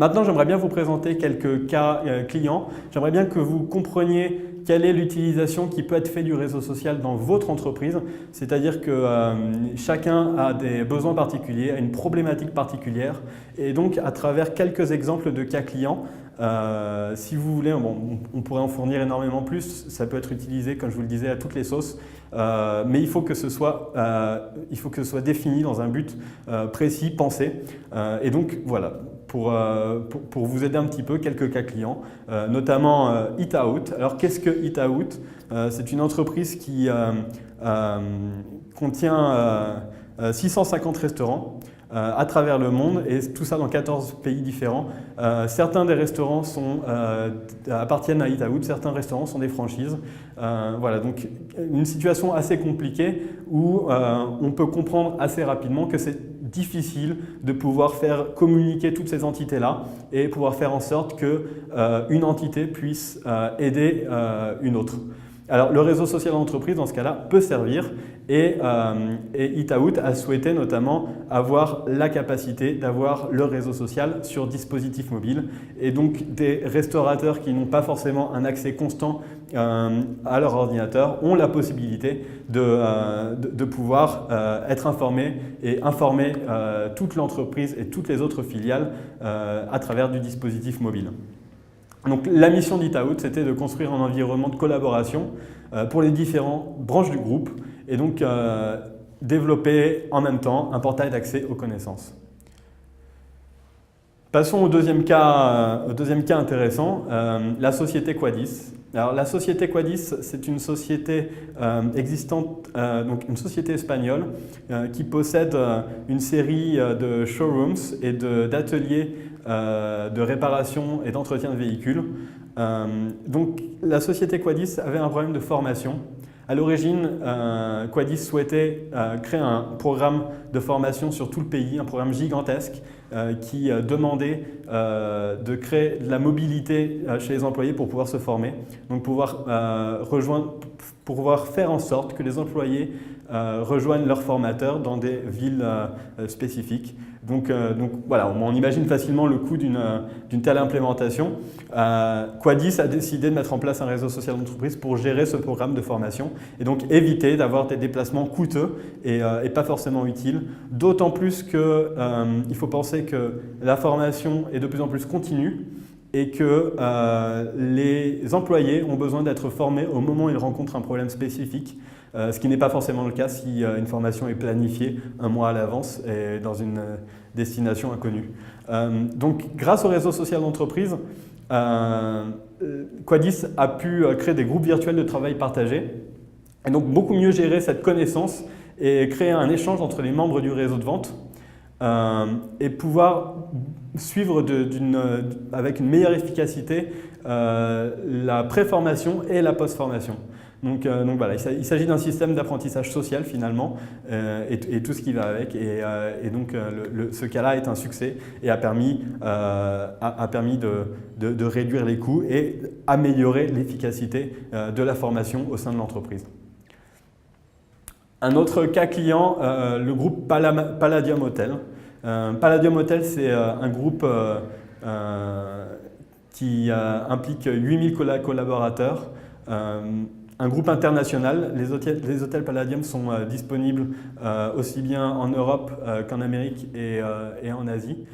Maintenant, j'aimerais bien vous présenter quelques cas clients. J'aimerais bien que vous compreniez quelle est l'utilisation qui peut être faite du réseau social dans votre entreprise. C'est-à-dire que chacun a des besoins particuliers, a une problématique particulière. Et donc, à travers quelques exemples de cas clients, si vous voulez, on pourrait en fournir énormément plus. Ça peut être utilisé, comme je vous le disais, à toutes les sauces. Mais il faut que ce soit défini dans un but précis, pensé. Et donc, voilà. Pour vous aider un petit peu, quelques cas clients, notamment Eat Out. Alors, qu'est-ce que Eat Out? C'est une entreprise qui contient 650 restaurants à travers le monde et tout ça dans 14 pays différents. Certains des restaurants appartiennent à Eat Out, certains restaurants sont des franchises. Voilà, donc une situation assez compliquée où on peut comprendre assez rapidement que c'est difficile de pouvoir faire communiquer toutes ces entités-là et pouvoir faire en sorte qu'une entité puisse aider une autre. Alors, le réseau social d'entreprise, dans ce cas-là, peut servir et Eat Out a souhaité notamment avoir la capacité d'avoir le réseau social sur dispositif mobile et donc des restaurateurs qui n'ont pas forcément un accès constant à leur ordinateur ont la possibilité de pouvoir être informés et informer toute l'entreprise et toutes les autres filiales à travers du dispositif mobile. Donc, la mission d'Eat Out, c'était de construire un environnement de collaboration pour les différentes branches du groupe et donc développer en même temps un portail d'accès aux connaissances. Passons au deuxième cas intéressant, la société Quadis. Alors, la société Quadis, c'est une société existante, donc une société espagnole qui possède une série de showrooms et d'ateliers de réparation et d'entretien de véhicules. Donc, la société Quadis avait un problème de formation. À l'origine, Quadis souhaitait créer un programme de formation sur tout le pays, un programme gigantesque qui demandait de créer de la mobilité chez les employés pour pouvoir se former, donc pouvoir faire en sorte que les employés rejoignent leurs formateurs dans des villes spécifiques. Donc voilà, on imagine facilement le coût d'une telle implémentation. Quadis a décidé de mettre en place un réseau social d'entreprise pour gérer ce programme de formation et donc éviter d'avoir des déplacements coûteux et pas forcément utiles. D'autant plus qu'il faut penser que la formation est de plus en plus continue et que les employés ont besoin d'être formés au moment où ils rencontrent un problème spécifique. Ce qui n'est pas forcément le cas si une formation est planifiée un mois à l'avance et dans une destination inconnue. Donc, grâce au réseau social d'entreprise, Quadis a pu créer des groupes virtuels de travail partagés et donc beaucoup mieux gérer cette connaissance et créer un échange entre les membres du réseau de vente et pouvoir suivre avec une meilleure efficacité la préformation et la post-formation. Donc voilà, il s'agit d'un système d'apprentissage social finalement et tout ce qui va avec. Et donc ce cas-là est un succès et a permis de réduire les coûts et améliorer l'efficacité de la formation au sein de l'entreprise. Un autre cas client, le groupe Palladium Hotel. Palladium Hotel, c'est un groupe qui implique 8000 collaborateurs. Un groupe international, les hôtels Palladium sont disponibles aussi bien en Europe qu'en Amérique et en Asie.